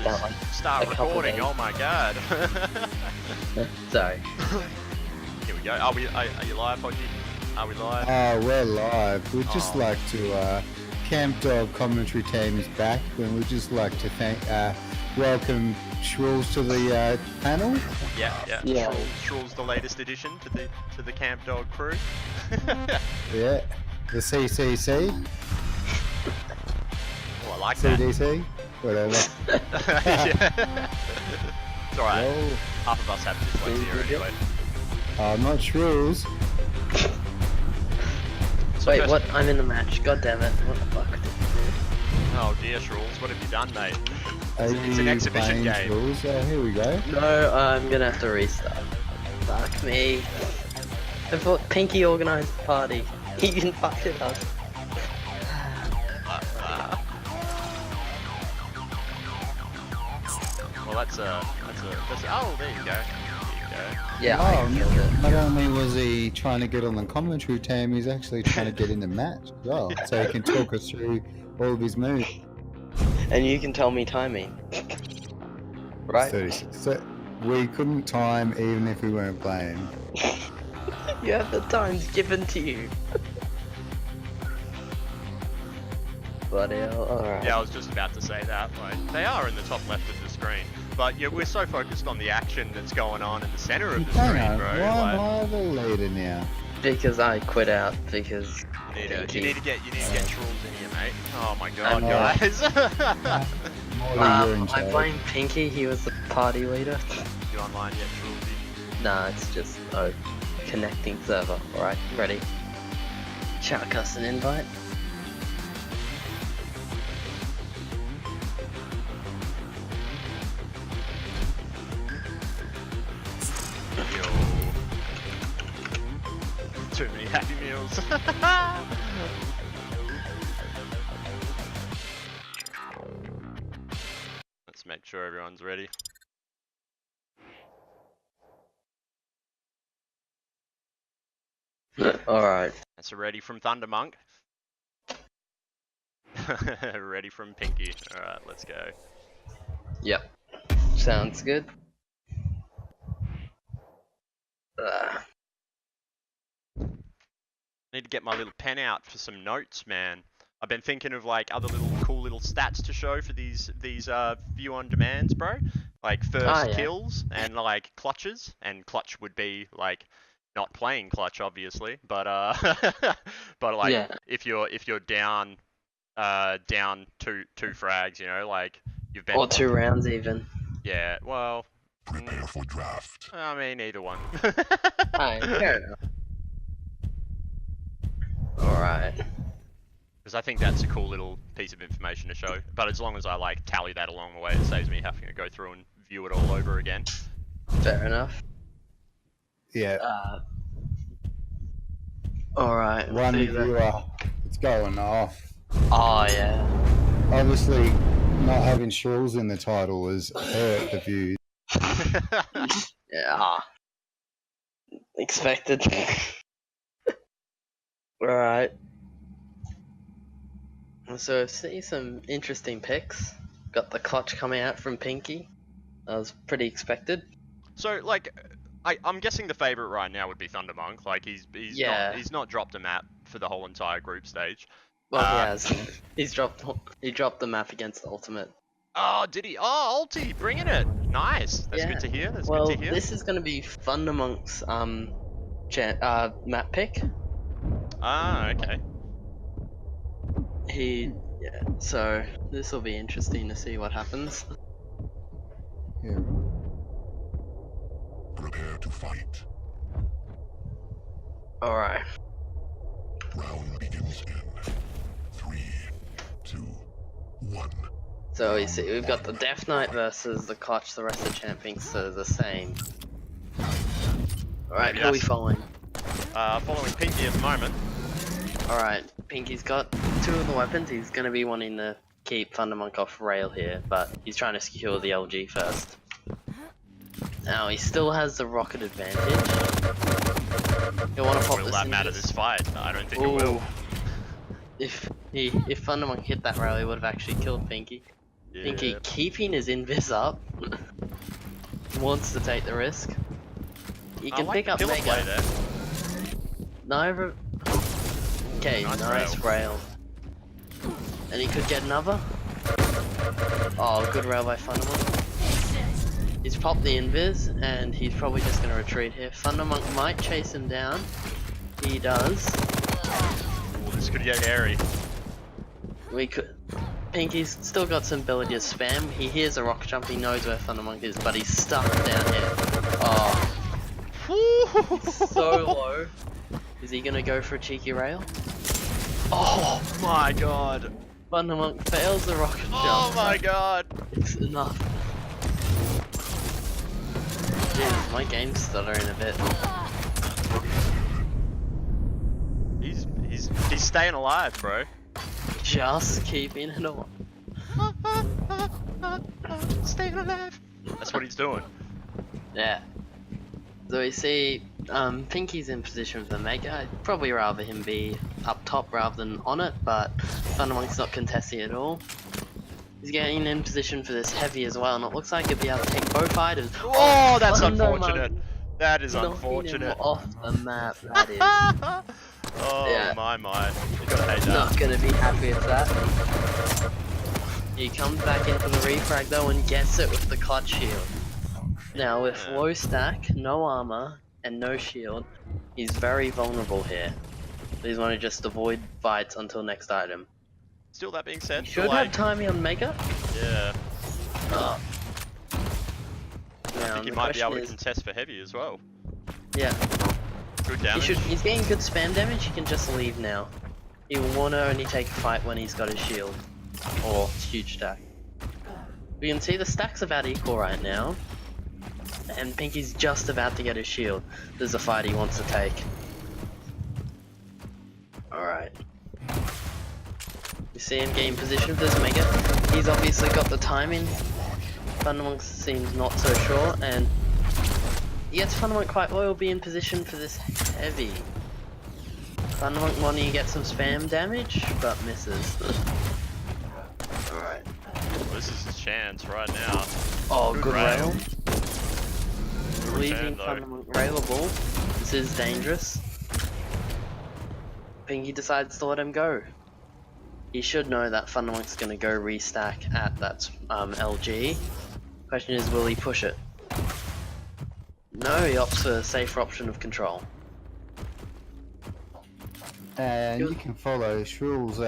about like start a couple recording. days. Oh my god. Sorry. Here we go. Are you live, Hodgie? Are we live? We're live. We'd just Oh. like to, Camp Dog commentary team is back, and we'd just like to welcome Shrills to the panel. Yeah. Yeah. Shrills the latest addition to the Camp Dog crew. Yeah, the CCC, Oh, I like that. CDC, whatever. Yeah. It's alright. Well, Half of us have dyslexia anyway. not Shrills. So Wait, first- what? I'm in the match. God damn it! What the fuck did you Oh dear, Shrills, what have you done, mate? Are It's an you exhibition playing game. Shrills? Here we go. do? No, I'm gonna have to restart. Fuck me. I thought Pinkey organised the party. He didn't fuck it up. Well, that's oh, there you go. Yeah, I Oh, killed it. not only was he trying to get on the commentary team, he's actually trying to get in the match as well, so he can talk us through all of his moves. And you can tell me timing. Right? 36. So we couldn't time even if we weren't playing. You have the times given to you. Bloody hell, alright. Yeah, I was just about to say that. Like, they are in the top left of the screen, but yeah, we're so focused on the action that's going on in the center of the Hang screen, on, bro. why am Like, I the leader now? Because I quit out, because... you need to get Trulls in here, mate. Oh my god, know. guys. More than you're in I charge. blame Pinkey, he was the party leader. You online yet, Trullsy? Nah, it's just connecting server. Alright, ready. Chuck us an invite. Yo. Too many Happy Meals. Let's make sure everyone's ready. Alright. That's a ready from Thundermonk. Ready from Pinkey. Alright, let's go. Yep. Sounds good. Need to get my little pen out for some notes, man. I've been thinking of like other cool little stats to show for these view on demands, bro. Like first kills and like clutches, and clutch would be like not playing clutch obviously, but but like if you're down two frags, you know, like you've been Or 2 rounds even. yeah, well, Prepare for draft. I mean either one. Alright, fair enough. Alright. Because I think that's a cool little piece of information to show. But as long as I like tally that along the way, it saves me having to go through and view it all over again. Fair enough. Yeah, Alright. one viewer, it's going off. Oh yeah. Obviously, not having Shrills in the title has hurt the views. Yeah. Expected. Alright. So see some interesting picks. Got the clutch coming out from Pinkey. That was pretty expected. So like, I'm guessing the favorite right now would be Thundermonk. Like he's not dropped a map for the whole entire group stage. Well, he has. He dropped the map against Ultimate. Oh, did he? Oh, Ulti, bringing it. Nice. That's good to hear. That's well, good to hear. this is going to be Thundermonk's map pick. Ah, okay. So this will be interesting to see what happens. Yeah. Prepare to fight. Alright. Round begins in 3, 2, 1. So you see, we've got the Death Knight versus the Clutch. The rest of the champions are the same. Alright, who are we following? Following Pinkey at the moment. Alright, Pinkey's got 2 of the weapons. He's going to be wanting to keep Thundermonk off rail here, but he's trying to secure the LG first. Now, he still has the rocket advantage. He'll want to pop Will this that into matter this fight? I don't think it will. If Thundermonk hit that rail, he would have actually killed Pinkey. Pinkey Yeah. keeping his invis up. Wants to take the risk. He I can like pick the up pillar play Mega. there. No, okay, Nice nice rail. And he could get another. Oh, good rail by Thundermonk. He's popped the invis, and he's probably just going to retreat here. Thundermonk might chase him down. He does. Ooh, this could get hairy. We could. Pinky's still got some ability to spam. He hears a rock jump, he knows where Thundermonk is, but he's stuck down here. Oh, so low. Is he gonna go for a cheeky rail? Oh my god. Thundermonk fails the rocket jump. Oh my god. It's enough. Jeez, my game's stuttering a bit. He's staying alive, bro. Just keeping it on. Staying alive. That's what he's doing. Yeah. So we see Pinky's in position for the Mega. I'd probably rather him be up top rather than on it, but Thundermonk's not contesting at all. He's getting in position for this heavy as well, and it looks like he'll be able to take both items. Oh, that's Thundermonk unfortunate. That is knocking unfortunate. him off the map, that is. Oh Yeah. my. You gotta hate that. Not gonna be happy with that. He comes back in for the refrag though and gets it with the clutch shield. Now with Yeah. low stack, no armor, and no shield, he's very vulnerable here. Please want to just avoid fights until next item. Still, that being said, He should have timing on Mega. Yeah. Oh. I Now, think he the might be able to question is- contest for heavy as well. Yeah, Good damage. he's getting good spam damage, he can just leave now. He will want to only take a fight when he's got his shield. Or huge stack. We can see the stacks about equal right now. And Pinky's just about to get his shield. There's a fight he wants to take. Alright. You see him getting position for this Mega. He's obviously got the timing. Thundermonk seems not so sure, and he gets Thundermonk quite well, be in position for this heavy. Thundermonk wanting to get some spam damage, but misses. Alright. This is his chance right now. Oh, good rail. Good Leaving return, though. Thundermonk railable. This is dangerous. Pinky decides to let him go. He should know that Thundermonk's gonna go restack at that LG. Question is, will he push it? No, he opts for a safer option of control. And you can follow Shrills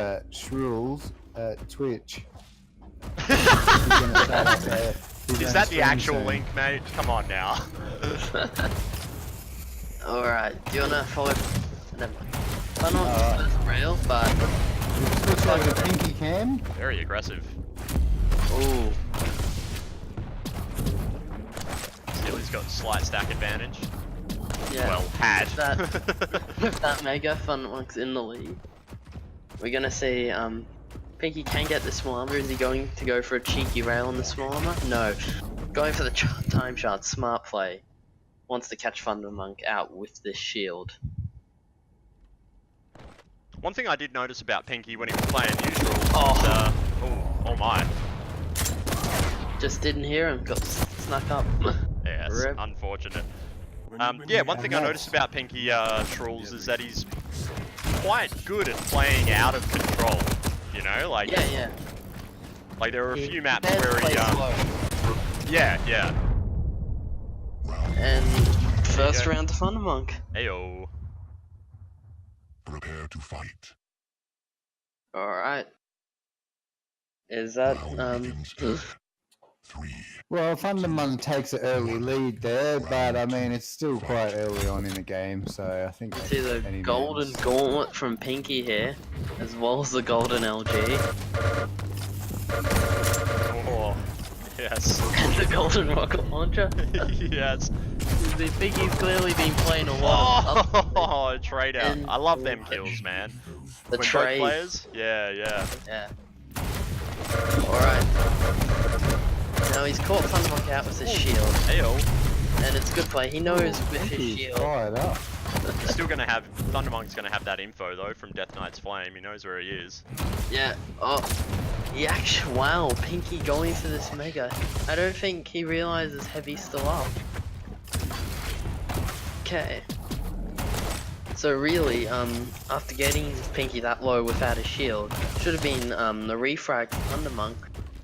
at Twitch. Is that the actual link, mate? Come on now. Alright, do you wanna follow? Never mind. Thundermonk's rail, but Looks like a Pinky cam. Very aggressive. ooh, Still, he's got slight stack advantage. yeah. Well, had. With that Mega, Thundermonk's in the lead. We're gonna see Pinky can get the small armor. Is he going to go for a cheeky rail on the small armor? No. Going for the time shard, smart play. Wants to catch Thundermonk out with this shield. One thing I did notice about Pinky when he was playing neutral oh my. Just didn't hear him, got snuck up. Yeah, it's Rip. unfortunate. Yeah, one thing I noticed about Pinky Trulls is that he's quite good at playing out of control. You know, like Yeah. like there are a He few maps can where play he slow. yeah. And first go. round to Thundermonk. Ayo. Prepare to fight. Alright. Is that Round begins in 3. Well, Thundermonk takes an early lead there, but I mean it's still quite early on in the game, so I think see the any golden names. gauntlet from Pinky here, as well as the golden LG, Oh, yes. and the golden rocket launcher. Yes. The Pinky's clearly been playing a lot of Oh, trade out. And- I love them kills, man. the When both trade. players, yeah. Yeah. Alright. Now he's caught Thundermonk out with his shield, Ayo. and it's good play. He knows with his Pinky's shield. fired up. He's still gonna have Thundermonk's gonna have that info though from Death Knight's Flame. He knows where he is. Yeah. Oh, Wow, Pinkey going for this mega. I don't think he realizes Heavy's still up. Okay. So really, after getting Pinkey that low without a shield, should have been the refrag Thundermonk,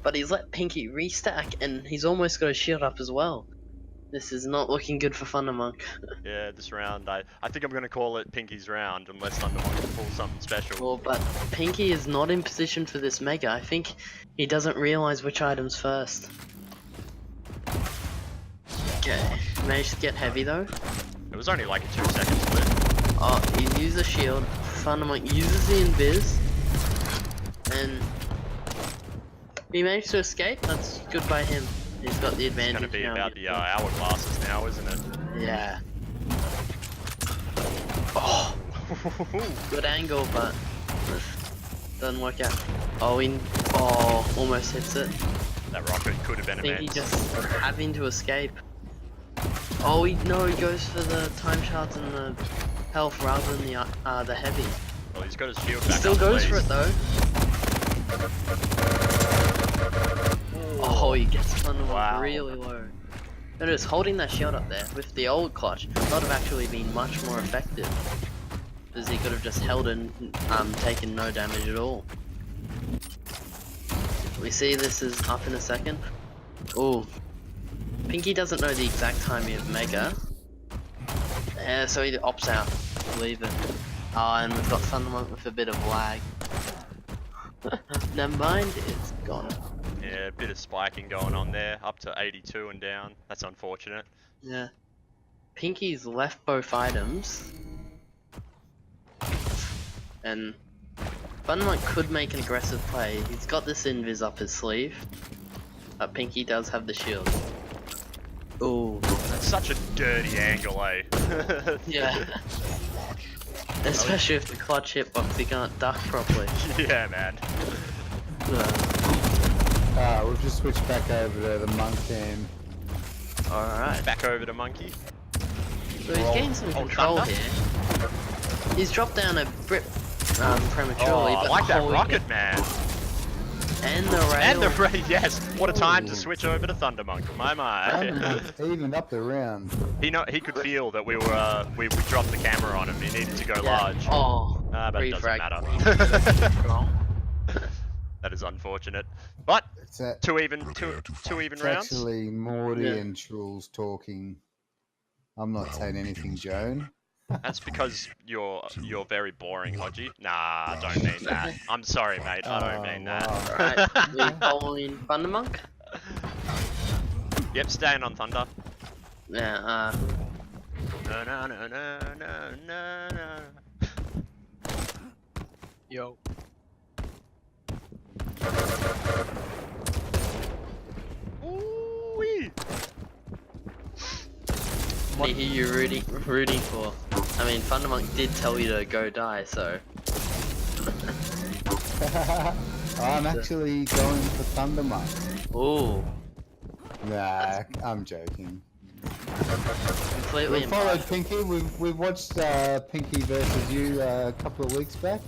but he's let Pinkey restack and he's almost got a shield up as well. This is not looking good for Thundermonk. Yeah, this round, I think I'm going to call it Pinkey's round, unless Thundermonk can pull something special. Well, but Pinkey is not in position for this mega. I think he doesn't realize which items first. Okay, managed to get Heavy though. It was only like a 2-second split. Oh, he used a shield. Thundermonk uses the invis. And he managed to escape. That's good by him. He's got the advantage. It's going to be now. about the hourglasses now, isn't it? Yeah. Oh, good angle, but doesn't work out. Oh, almost hits it. That rocket could have been I think immense. he just having to escape. Oh, he goes for the time shards and the health rather than the heavy. Well, he's got his shield He back still up, goes at for it least. though. Oh, he gets Thundermonk Wow. really low. Notice holding that shield up there with the old clutch would not have actually been much more effective, because he could have just held and taken no damage at all. We see this is up in a second. Oh, Pinkey doesn't know the exact timing of Mega. Yeah, so he opts out. Leave it. Oh, and we've got Thundermonk with a bit of lag. Never mind, it's gone. Yeah, a bit of spiking going on there, up to 82 and down. That's unfortunate. Yeah. Pinkey's left both items. And Thundermonk could make an aggressive play. He's got this invis up his sleeve. But Pinkey does have the shield. Ooh. That's such a dirty angle, eh? Yeah. Especially if the clutch hitbox, he can't duck properly. Yeah, man. We've just switched back over to the monk team. Alright. Back over to Monkey. So he's gained some control Thunder. here. He's dropped down a bit prematurely, Oh, I but like that oh, rocket, man. And the rail. And the ray, yes. What a time to Ooh. switch over to Thundermonk. My. Thundermonk evened up the round. He could feel that we were we dropped the camera on him. He needed to go Yeah. large. Oh, But it doesn't refrag. matter. Wrong. That is unfortunate. But It's, a, two even it's rounds. actually Morty Yeah. and Truls talking. I'm not saying anything, Joan. That's because you're very boring, Hodgie. Nah, I don't mean that. I'm sorry, mate. I don't mean that. wow. Alright, we following Thundermonk? Yep, staying on Thunder. Yeah, No, no, no, no, no, no, no. Yo. Ooh-wee. what are you rooting for? I mean, Thundermonk did tell you to go die, so... I'm actually going for Thundermonk. Ooh, Nah, I'm joking. completely We followed impartial. Pinkey. We watched Pinkey versus you a couple of weeks back.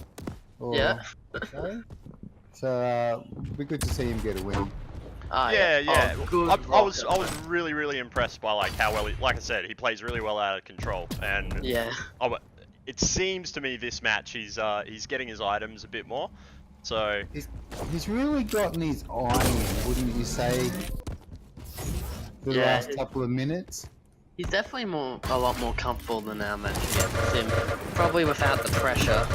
Or Yeah. so. So it'd be good to see him get a win. Ah, Yeah. Oh, good I was rocket. really impressed by like how well like I said, he plays really well out of control, and Yeah. it seems to me this match he's getting his items a bit more. So He's really gotten his eye in, wouldn't you say? The Yeah, last couple of minutes. He's definitely a lot more comfortable than our match against him. Probably without the pressure,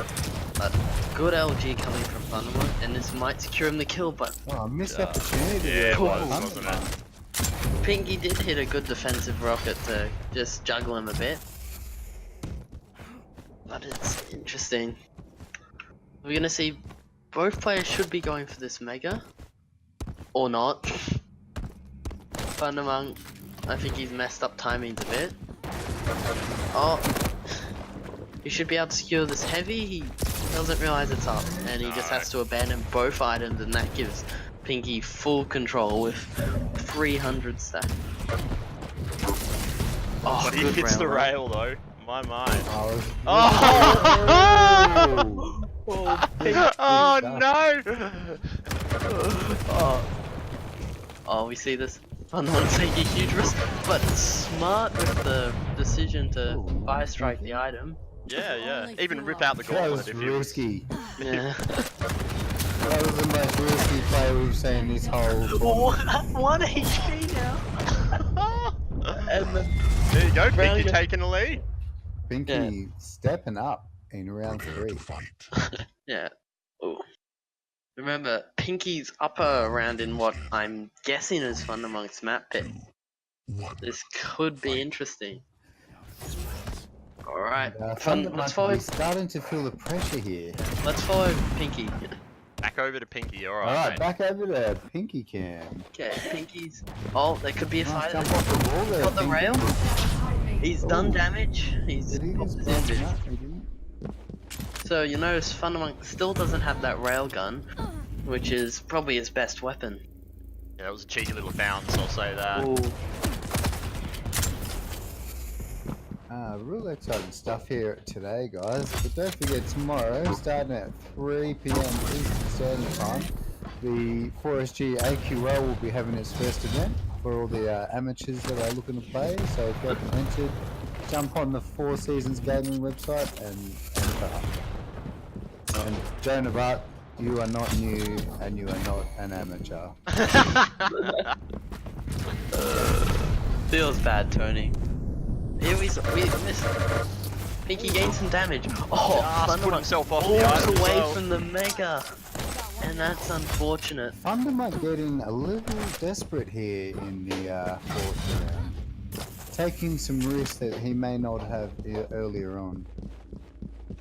but good LG coming from Thundermonk, and this might secure him the kill, but Oh, missed opportunity. yeah, it to was, pull wasn't it? Thundermonk. Pinkey did hit a good defensive rocket to just juggle him a bit. But it's interesting. We're gonna see both players should be going for this mega. Or not. Thundermonk, I think he's messed up timings a bit. Oh. He should be able to secure this heavy, he doesn't realize it's up. And he just has to abandon both items, and that gives Pinkey full control with 300 stack. Oh, But he good hits the rail. rail though. My mind. I was- Oh! Oh no! Oh, we see this. Thundermonk's taking a huge risk, but smart with the decision to Ooh, fire strike the item. Yeah, yeah. Even rip out the That gauntlet was if you. risky. Yeah. That was the most risky play we've seen this whole. One HP now. And the There you go, Round Pinkey go- taking the lead. Pinkey stepping up in round Prepare 3. to fight. yeah. Ooh. Remember, Pinkey's upper round in what I'm guessing is Thundermonk's map pick. 1. This could be interesting. Alright, let's Thundermonk follow. is starting to feel the pressure here. Let's follow Pinkey. Back over to Pinkey, alright. Alright, Mate. back over to Pinkey Cam. Okay, Pinkey's. Oh, there could be a Nice fight. jump off the wall there. Got the Pinkey. rail. He's done Ooh. damage. He's It is popped his bumping injury. up, it is. So you notice Thundermonk still doesn't have that rail gun, which is probably his best weapon. Yeah, that was a cheeky little bounce, I'll say that. Ooh. Real exciting stuff here today, guys. But don't forget, tomorrow, starting at 3 PM Eastern Standard Time, the 4SG AQL will be having its first event for all the amateurs that are looking to play. So if you haven't entered, jump on the 4SG's gaming website and enter. And Joan of Arc, you are not new and you are not an amateur. Feels bad, Tony. Here we missed. Pinky gained some damage. Oh, Just put Thundermonk himself off the walks item as away well. from the mega, and that's unfortunate. Thundermonk getting a little desperate here in the 4th round. Taking some risks that he may not have earlier on.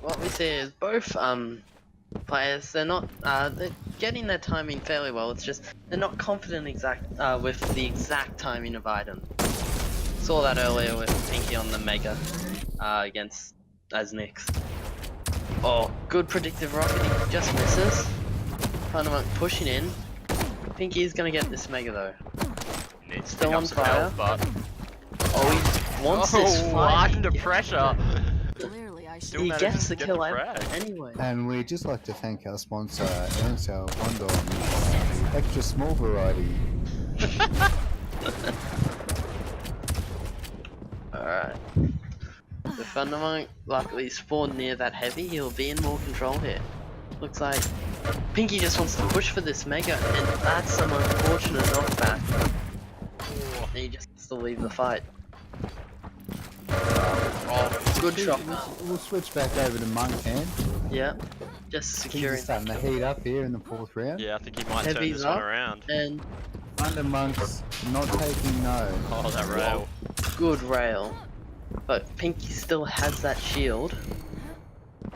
What we see is both players. They're not. They're getting their timing fairly well. It's just they're not confident with the exact timing of items. Saw that earlier with Pinky on the mega against AZGD. Oh, good predictive rocket. He just misses. Thundermonk pushing in. Pinky is gonna get this mega though. Needs to Still pick on up some fire. health, but... Oh, he wants this fight. under pressure. Clearly, I Still He manages gets to the get kill the out frag. anyway. And we'd just like to thank our sponsor, Ansel Wonder, the extra small variety. Alright. The Thundermonk luckily spawned near that heavy. He'll be in more control here. Looks like Pinky just wants to push for this mega, and that's some unfortunate knockback. He just has to leave the fight. Oh, good shot. We'll switch back over to Monk hand. Yeah, just Things are securing. starting to heat up here in the 4th round. Yeah, I think he might turn Heavy's this one up. around. And Thundermonk's not taking no. Oh, that rail. good rail. But Pinky still has that shield.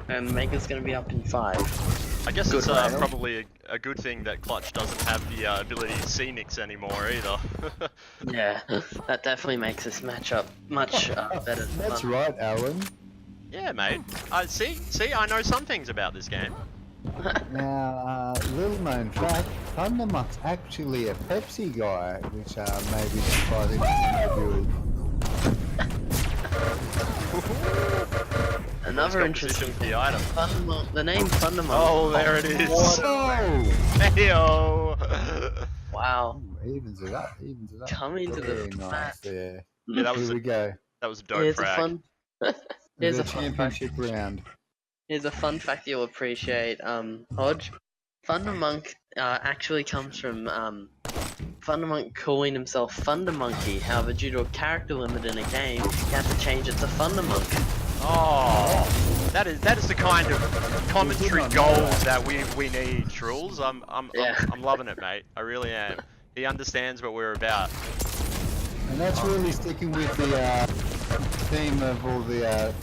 And Mega's gonna be up in 5. I guess Good it's rail. probably a good thing that Clutch doesn't have the ability to see Nicks anymore either. Yeah, that definitely makes this matchup much better. than That's fun. right, Alan. Yeah, mate. See, I know some things about this game. Now, little known fact, Thundermonk's actually a Pepsi guy, which may be surprising to Another He's got interesting position for the item. Thundermonk. The name Thundermonk. Oh, there it is. What a- Oh! Heyo! Wow. Evens it up, evens it up. Coming to the Very nice mat. there. Yeah, that was Here we go. that was a dope Here's a frag. fun. Here's the a fun fact. championship round. Here's a fun fact you'll appreciate. Hodge. Thundermonk actually comes from Thundermonk calling himself Thundermonkey. However, due to a character limit in a game, he had to change it to Thundermonk. Oh, that is the kind of commentary on gold that we need, Shrules. Yeah. I'm loving it, mate. I really am. He understands what we're about. And that's really sticking with the theme of all the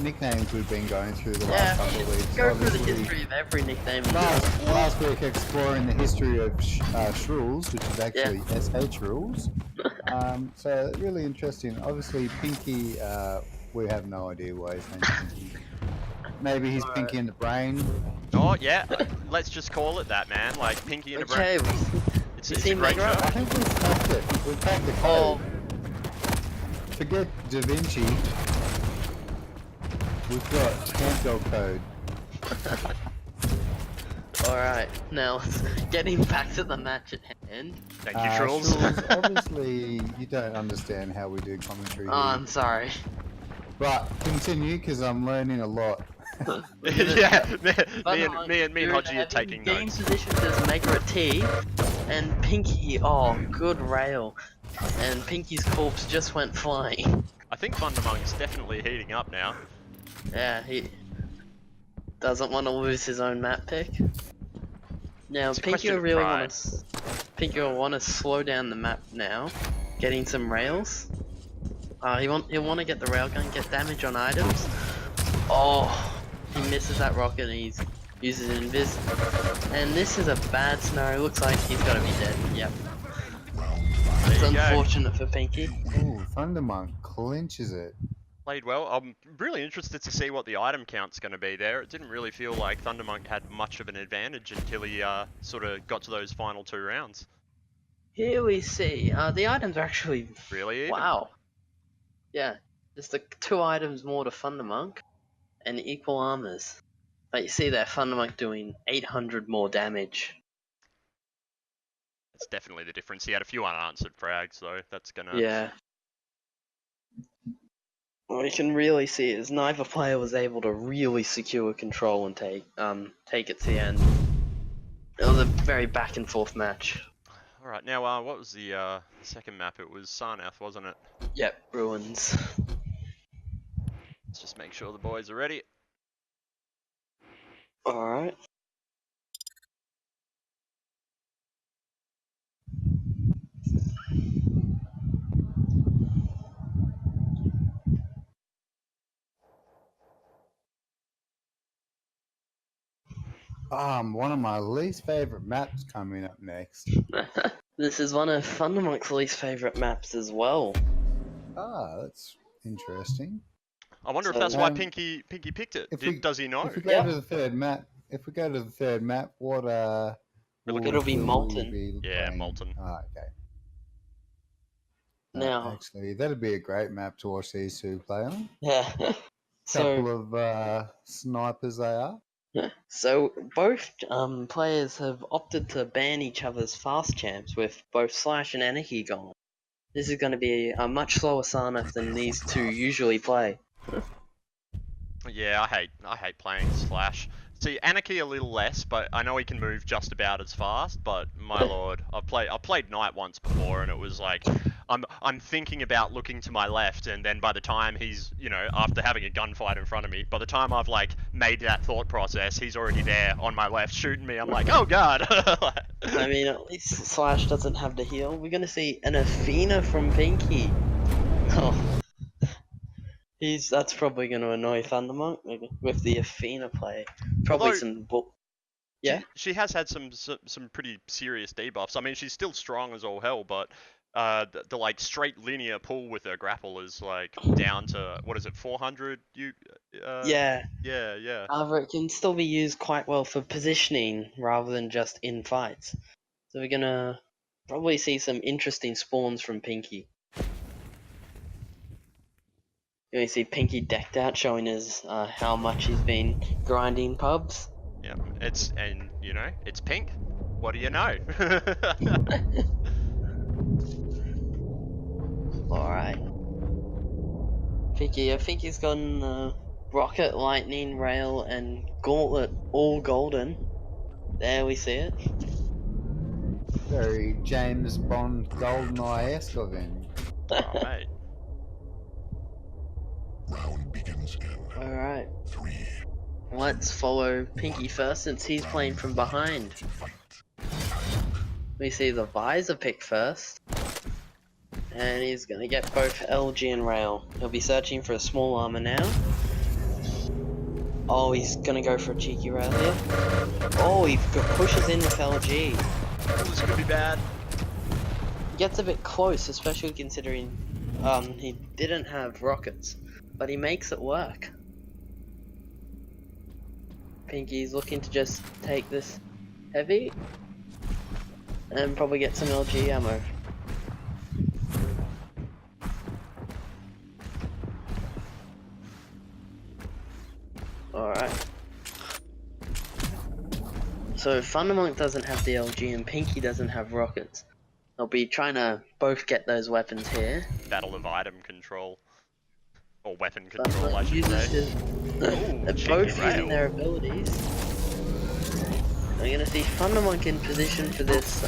nicknames we've been going through the last couple of weeks. Go through the Obviously, history of every nickname. last week exploring the history of Shrules, which is actually SH Rules. So really interesting. Obviously Pinky, we have no idea why he's named Pinky. Maybe he's Pinky in the brain. Oh yeah, let's just call it that, man. Like Pinky in a brain. Okay, It's you a see great Mega? show. I think we've cracked it. We've cracked the code. Forget Da Vinci. We've got Canto code. Alright, now getting back to the match at hand. Thank you, Trolls. Shulz, obviously, you don't understand how we do commentary Oh, here. I'm sorry. But continue, because I'm learning a lot. Yeah, Thundermonk me and doing Hodgie a are taking game notes. position to make her a T, and Pinkey, oh, good rail. And Pinkey's corpse just went flying. I think Thundermonk's definitely heating up now. Yeah, he doesn't want to lose his own map pick. Now, It's a Pinkey question will of really pride. want to. Pinkey will want to slow down the map now, getting some rails. He'll want to get the railgun, get damage on items. Oh, he misses that rocket and he uses invis. And this is a bad scenario. Looks like he's got to be dead. Yep. It's There you go. unfortunate for Pinkey. Ooh, Thundermonk clinches it. Played well. I'm really interested to see what the item count's going to be there. It didn't really feel like Thundermonk had much of an advantage until he sort of got to those final 2 rounds. Here we see the items are actually Really even. wow. Yeah, just the 2 items more to Thundermonk and equal armors. Like you see there, Thundermonk doing 800 more damage. That's definitely the difference. He had a few unanswered frags though. That's gonna. Yeah. What you can really see is neither player was able to really secure control and take it to the end. It was a very back and forth match. All right, now what was the second map? It was Sarnath, wasn't it? Yep, ruins. Let's just make sure the boys are ready. Alright. One of my least favorite maps coming up next. This is one of Thundermonk's least favourite maps as well. Ah, that's interesting. I wonder if So, that's why um, Pinkey picked it. if we- Does he know? If we go Yeah. to the third map, what It'll be will we Molten. be Yeah, playing? Molten. Ah, okay. Now, Actually, that'd be a great map to watch these 2 play on. yeah. Couple of snipers they are. So both players have opted to ban each other's fast champs with both Slash and Anarchy gone. This is going to be a much slower Sarnath than these 2 usually play. Yeah, I hate playing Slash. See, Anarchy a little less, but I know he can move just about as fast. But my lord, I played Knight once before, and it was like I'm thinking about looking to my left, and then by the time he's, you know, after having a gunfight in front of me, by the time I've like made that thought process, he's already there on my left shooting me. I'm like, oh god. I mean, at least Slash doesn't have to heal. We're going to see an Athena from Pinkey. Oh. That's probably going to annoy Thundermonk with the Athena play. Probably Although- some Yeah? She has had some pretty serious debuffs. I mean, she's still strong as all hell, but the like straight linear pull with her grapple is like down to, what is it, 400? Yeah. Yeah. However, it can still be used quite well for positioning rather than just in fights. So we're gonna probably see some interesting spawns from Pinkey. You're gonna see Pinkey decked out, showing us how much he's been grinding pubs. Yeah, it's pink. What do you know? Alright. Pinkey, I think he's gotten Rocket, Lightning, Rail, and Gauntlet all golden. There we see it. Very James Bond GoldenEye-esque of him. Oh, mate. Round begins in Alright. 3. Let's follow Pinkey first since he's playing from behind. We see the Visor pick first. And he's gonna get both LG and Rail. He'll be searching for a small armor now. Oh, he's gonna go for a cheeky rail here. Oh, he pushes in with LG. This could be bad. He gets a bit close, especially considering he didn't have rockets. But he makes it work. Pinkey's looking to just take this heavy. And probably get some LG ammo. So Thundermonk doesn't have the LG and Pinkey doesn't have rockets. They'll be trying to both get those weapons here. Battle of item control. Or weapon control, Thundermonk I should uses say. his... Ooh, They're cheeky both rail. using their abilities. We're gonna see Thundermonk in position for this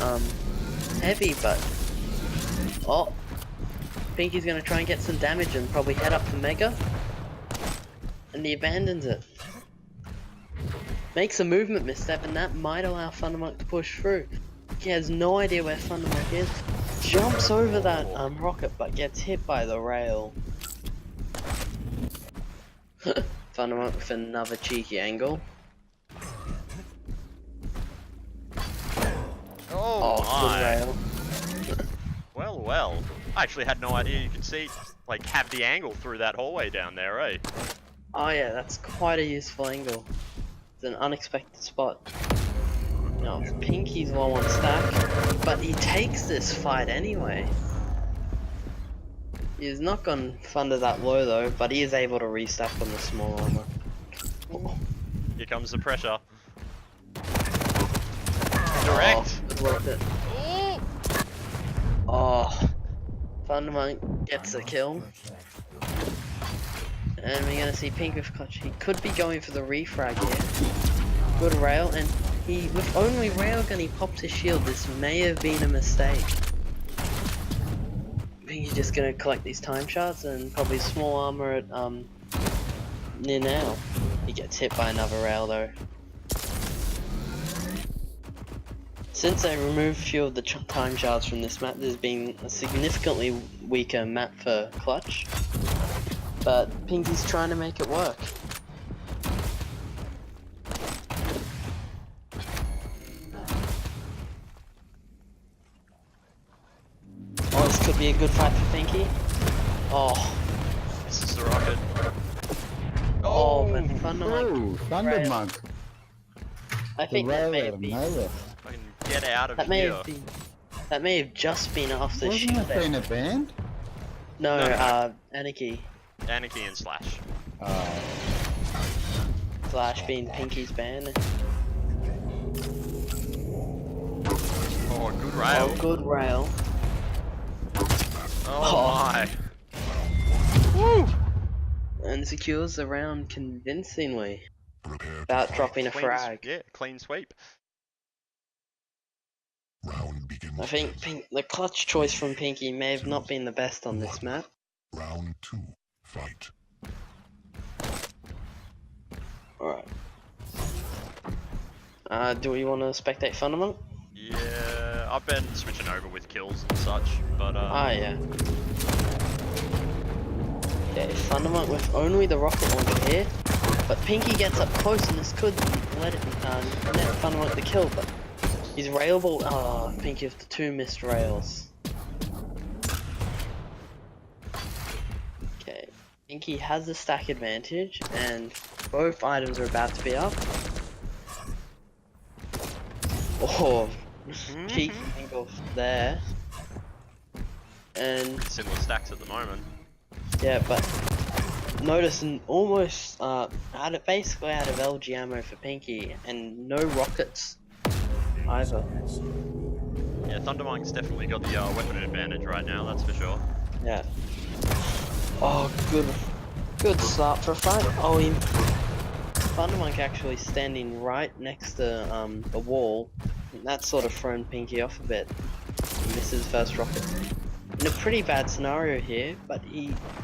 heavy, but... Oh! Pinkey's gonna try and get some damage and probably head up for Mega. And he abandons it. Makes a movement misstep, and that might allow Thundermonk to push through. He has no idea where Thundermonk is. Jumps over that rocket, but gets hit by the rail. Thundermonk with another cheeky angle. Oh my. Good rail. Well, well. I actually had no idea you could see, like, have the angle through that hallway down there, eh? Oh yeah, that's quite a useful angle. It's an unexpected spot. Now, Pinkey's low on stack, but he takes this fight anyway. He's not gone Thunder that low though, but he is able to restack on the small armor. Oh. Here comes the pressure. Direct. Oh, good work it. Ooh. Oh, Thundermonk gets a kill. And we're gonna see Pink with clutch. He could be going for the refrag here. Good rail, and he, with only railgun, he popped his shield. This may have been a mistake. I think he's just gonna collect these time shards and probably small armor at near now. He gets hit by another rail though. Since they removed a few of the time shards from this map, there's been a significantly weaker map for clutch. But Pinkey's trying to make it work. Oh, this could be a good fight for Pinkey. Oh. This is the rocket. Oh, but Thundermonk. Ooh, Thundermonk. I think that may have been. Fucking get out of That may here. have been. That may have just been off the Wasn't shield. it been a band? No, Anarchy. Anarchy and Slash. Slash being Pinkey's band. Oh, good rail. Oh, good rail. Oh my. Woo! And secures the round convincingly. Prepare Without dropping a Clean frag. Yeah, clean sweep. round begins. I think the clutch choice from Pinkey may have not been the best on this map. Round 2. Fight. Alright. Do we want to spectate Thundermonk? Yeah, I've been switching over with kills and such, but Ah, yeah. Okay, Thundermonk with only the rocket launcher here. But Pinkey gets up close and this could let Thundermonk the kill, but he's railable. Oh, Pinkey with the 2 missed rails. Okay, Pinkey has the stack advantage and both items are about to be up. Oh, cheeky angle there. And similar stacks at the moment. yeah, but notice almost basically out of LG ammo for Pinkey and no rockets either. Yeah, Thundermonk's definitely got the weapon advantage right now, that's for sure. Yeah. Oh, good start for a fight. Oh, Thundermonk actually standing right next to the wall. That's sort of thrown Pinkey off a bit. He misses first rocket. In a pretty bad scenario here, but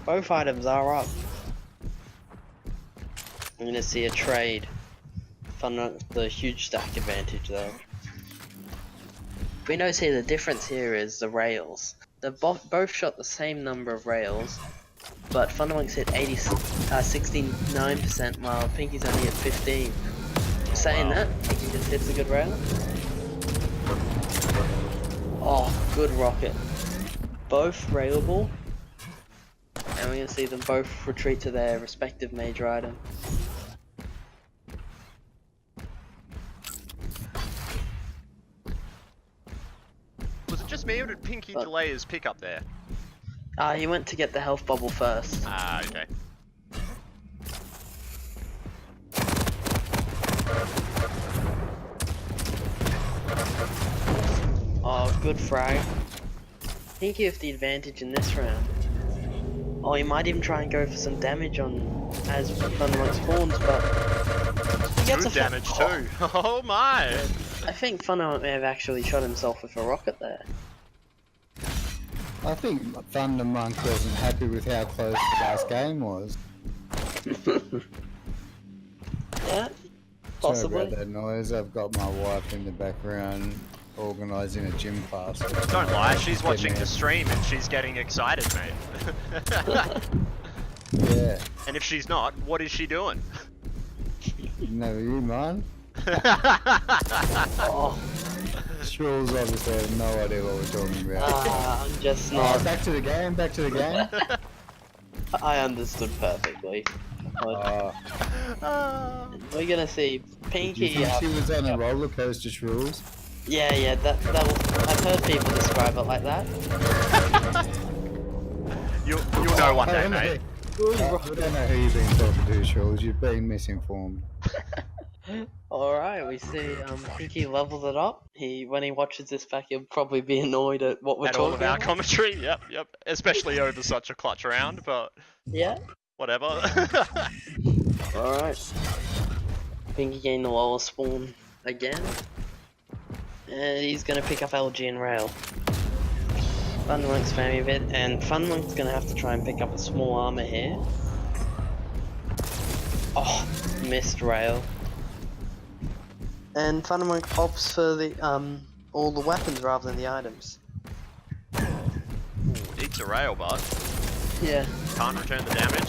both items are up. I'm gonna see a trade. Thundermonk with the huge stack advantage though. We notice here the difference here is the rails. They both shot the same number of rails, but Thundermonk's hit 69% while Pinkey's only at 15. Saying that, Pinkey just hits a good rail. Oh, good rocket. Both railable. And we're gonna see them both retreat to their respective major item. Was it just me or did Pinkey delay his pickup there? He went to get the health bubble first. Ah, okay. good frag. Pinkey with the advantage in this round. Oh, he might even try and go for some damage on as Thundermonk spawns, but he gets Good a damage too. Oh my! I think Thundermonk may have actually shot himself with a rocket there. I think Thundermonk wasn't happy with how close the last game was. Yeah, Sorry possibly. about that noise. I've got my wife in the background organising a gym class. Don't lie, she's watching the stream and she's getting excited, mate. Yeah. And if she's not, what is she doing? Never you mind. Oh, Shruls obviously have no idea what we're talking about. I'm just Oh, not. back to the game, back to the game. I understood perfectly. Oh, We're gonna see do you Pinkey. think she was on a roller coaster, Shruls? Yeah, that was. I've heard people describe it like that. You'll know one day, mate. I don't know who you've been talking to, Shruls. You've been misinformed. Alright, we see Pinkey levels it up. When he watches this back, he'll probably be annoyed at what we're At all talking of our about. commentary, yep. Especially over such a clutch round, but Yeah. whatever. Alright. Pinkey getting the lower spawn again. And he's gonna pick up LG and Rail. Thundermonk's spamming a bit, and Thundermonk's gonna have to try and pick up a small armor here. Oh, missed Rail. And Thundermonk opts for the all the weapons rather than the items. Eats a rail, but Yeah. can't return the damage.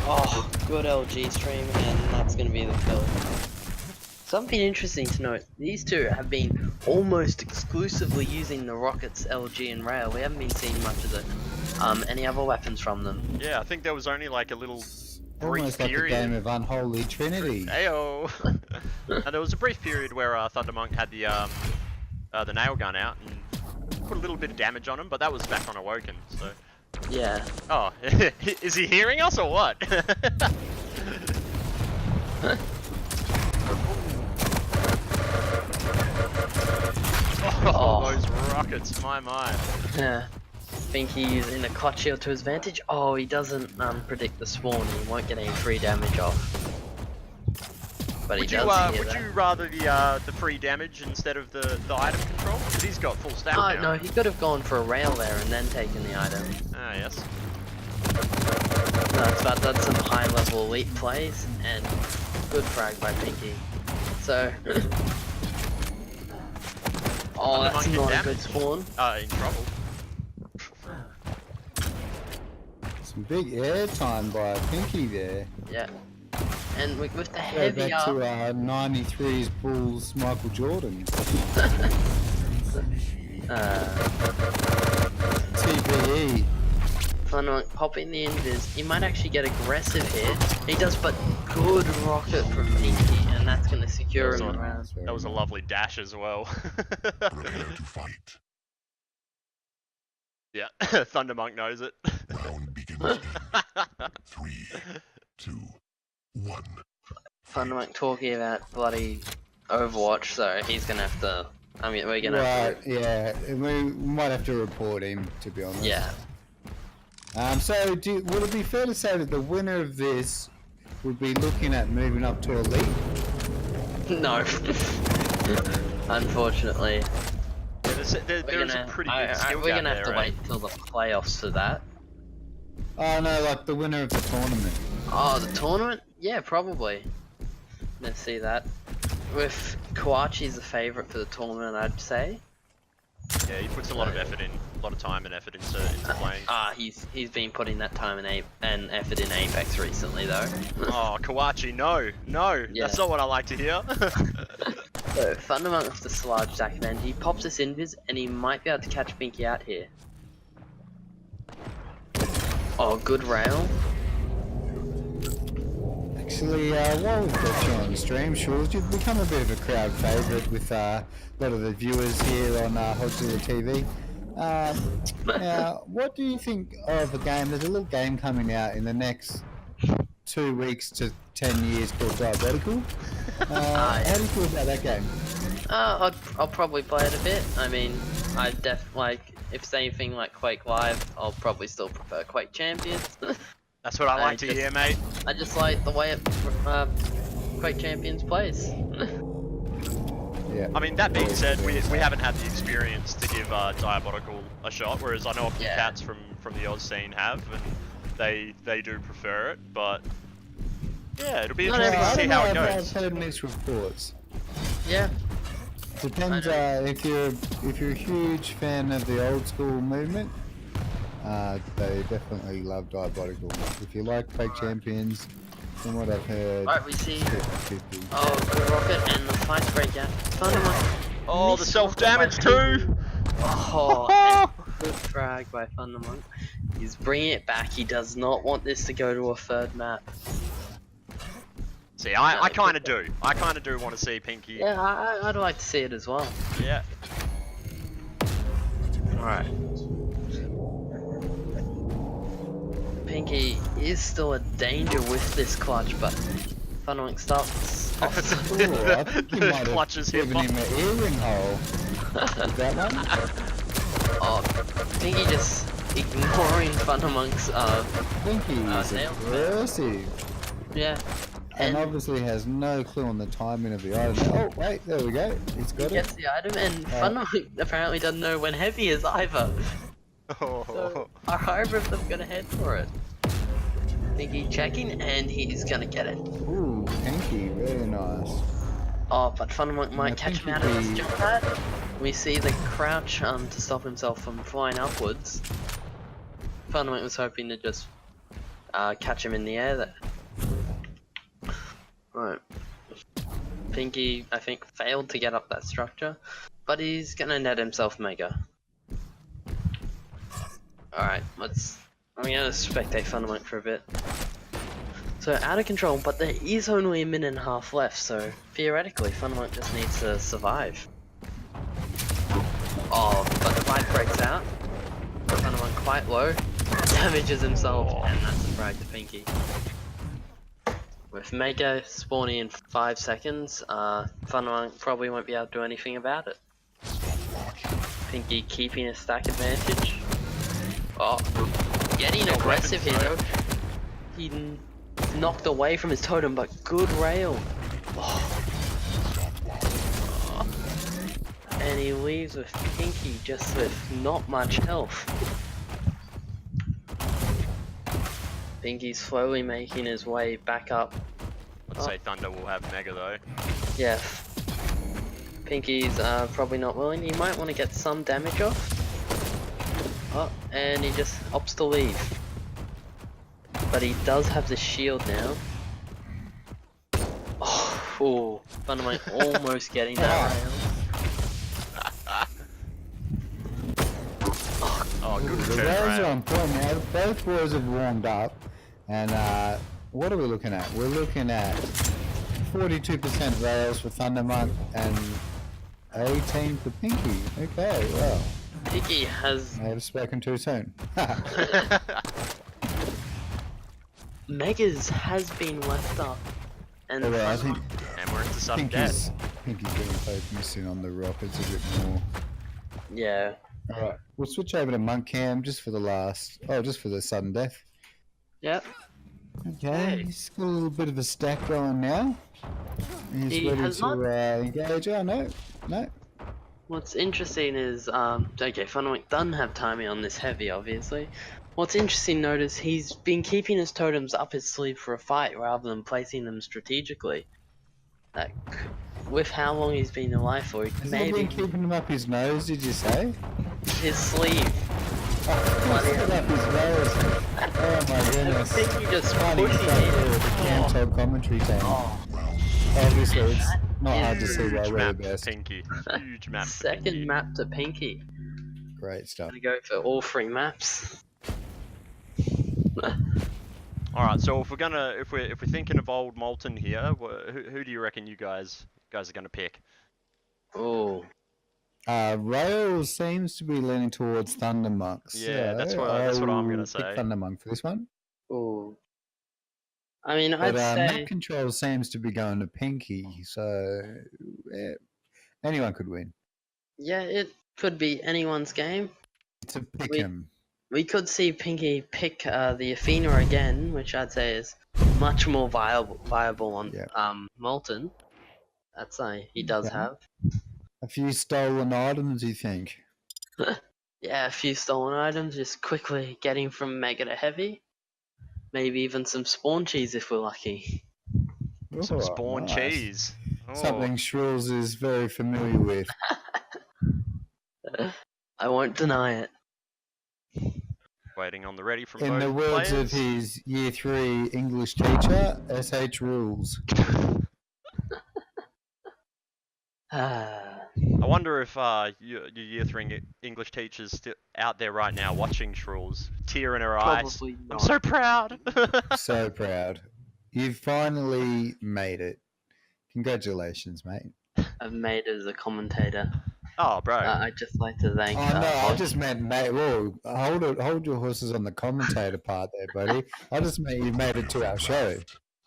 Oh, good LG stream, and that's gonna be the kill. Something interesting to note, these two have been almost exclusively using the rockets, LG and Rail. We haven't been seeing much of the, any other weapons from them. Yeah, I think there was only like a little brief Almost like a period. game of Unholy Trinity. Ayo! And there was a brief period where Thundermonk had the nail gun out and put a little bit of damage on him, but that was back on Awoken, so... Yeah. Oh, is he hearing us or what? Oh, those rockets, my. Yeah. Think he's in a clutch shield to his advantage. Oh, he doesn't predict the spawn. He won't get any free damage off. But he does hear Would that. you rather the free damage instead of the item control? Because he's got full stack Oh, now. no, he could have gone for a rail there and then taken the item. Ah, yes. No, it's about that's some high level elite plays and good frag by Pinkey. So oh, that's Thundermonk hit not a damage. good spawn. In trouble. Some big airtime by Pinkey there. Yeah. And with the Go heavy back arm, to 93's Bulls Michael Jordan. TPE. Thundermonk popping the invis, he might actually get aggressive here. He does, but good rocket from Pinkey, and that's going to secure him around. That was a lovely dash as well. Prepare to fight. Yeah, Thundermonk knows it. Round begins in 3, 2, 1. Thundermonk talking about bloody Overwatch, so he's going to have to, I mean, we're going to have Right, yeah. We might have to report him, to be honest. yeah. So, would it be fair to say that the winner of this would be looking at moving up to Elite? No. Unfortunately. There's a pretty good skill we're gap gonna have there, to wait till the playoffs for that. Oh no, like the winner of the tournament. Oh, the tournament? Yeah, probably. Let's see that. With Kawachi's the favourite for the tournament, I'd say. Yeah, he puts a lot of effort in, a lot of time and effort into playing. He's been putting that time and effort in Apex recently, though. Oh, Kawachi, no, Yeah. that's not what I like to hear. So, Thundermonk with the large stack event, he pops this invis, and he might be able to catch Pinkey out here. Oh, good rail. Actually, while we've got you on the stream, Shruls, you've become a bit of a crowd favourite with a lot of the viewers here on Hodzilla TV. Now, what do you think of a game? There's a little game coming out in the next 2 weeks to 10 years called Diabetical. How do you feel about that game? I'll probably play it a bit. I mean, if it's anything like Quake Live, I'll probably still prefer Quake Champions. That's what I like to hear, mate. I just like the way Quake Champions plays. Yeah. I mean, that being said, we haven't had the experience to give Diabolical a shot, whereas I know a few cats from the Oz scene have, and they do prefer it, but yeah, it'll be interesting to see how it goes. I've heard mixed reports. Yeah. Depends if you're a huge fan of the old school movement, they definitely love Diabolical. If you like Quake Champions, from what I've heard, Alright, we see. 50. Oh, the rocket and the fights break out. Thundermonk. Oh, the self-damage too! Oh, good frag by Thundermonk. He's bringing it back. He does not want this to go to a third map. See, I kind of do. I kind of do want to see Pinkey. Yeah, I'd like to see it as well. Yeah. Alright. Pinkey is still a danger with this clutch, but Thundermonk stops. The clutches him. Giving him an earring hole. That one? Oh, Pinkey just ignoring Thundermonk's Pinky's aggressive. Yeah. And obviously has no clue on the timing of the item. Oh, wait, there we go. He's got He it. gets the item, and Thundermonk apparently doesn't know when heavy is either. So, are either of them gonna head for it? Pinky checking, and he's gonna get it. Ooh, Pinky, very nice. Oh, but Thundermonk might catch him out of his Pinky- jump pad. We see the crouch to stop himself from flying upwards. Thundermonk was hoping to just catch him in the air there. Right. Pinky, I think, failed to get up that structure, but he's gonna net himself mega. Alright, I'm gonna spectate Thundermonk for a bit. So, out of control, but there is only a minute and a half left, so theoretically, Thundermonk just needs to survive. Oh, but the fight breaks out. Thundermonk quite low, damages himself, and that's a frag to Pinky. With Mega spawning in 5 seconds, Thundermonk probably won't be able to do anything about it. Pinky keeping a stack advantage. Oh, getting aggressive here though. He knocked away from his totem, but good rail. Oh. And he leaves with Pinky just with not much health. Pinky's slowly making his way back up. I'd say Thunder will have Mega though. Yeah. Pinky's probably not willing. He might want to get some damage off. Oh, and he just opts to leave. But he does have the shield now. Oh, Thundermonk almost getting that rail. Oh, good The return rails are rail. on point now. Both boys have warmed up. And what are we looking at? We're looking at 42% rails for Thundermonk and 18 for Pinky. Okay, well. Pinky has... I have spoken too soon. Megas has been left up. And Alright, I think And we're into sudden death. Pinky's being focusing on the rockets a bit more. yeah. Alright, we'll switch over to Monk Cam just for the sudden death. Yep. Okay, he's got a little bit of a stack going now. He's He ready has to not- engage. Oh, no. What's interesting is, okay, Thundermonk doesn't have timing on this heavy, obviously. What's interesting to note is he's been keeping his totems up his sleeve for a fight rather than placing them strategically. Like, with how long he's been alive for, Has he maybe been keeping him up his nose, did you say? his sleeve. Bloody up his nose. Oh my I goodness. think he just Funny pushing stuff it. for the Cam commentary team. Oh, Obviously, it's not hard to see why Huge we're map the for best. Pinky. Huge map for second Pinky. map to Pinky. Great stuff. Gonna go for all 3 maps. Alright, so if we're thinking of old Molten here, who do you reckon you guys are gonna pick? Oh, Rail seems to be leaning towards Thundermonk. Yeah, so that's what I'm gonna I'll say. pick Thundermonk for this one. oh. I mean, But I'd say map control seems to be going to Pinky, so yeah. Anyone could win. Yeah, it could be anyone's game. It's a pick We- 'em. We could see Pinkey pick the Athena again, which I'd say is much more viable on Yeah. Molten. That's he does Okay. have. A few stolen items, you think? Yeah, a few stolen items, just quickly getting from Mega to Heavy. Maybe even some spawn cheese if we're lucky. Some Oh, spawn nice. cheese. Oh. Something Shrills is very familiar with. I won't deny it. Waiting on the ready from In both the words players. of his Year 3 English teacher, SH rules. Ah. I wonder if your Year 3 English teacher's still out there right now watching Shrills, tear in her eyes. Probably I'm not. so proud. So proud. You've finally made it. Congratulations, mate. I've made it as a commentator. Oh, bro. I'd just like to thank. Oh no, I Hodge. just meant mate. Whoa, hold your horses on the commentator part there, buddy. I just meant you made it to our show.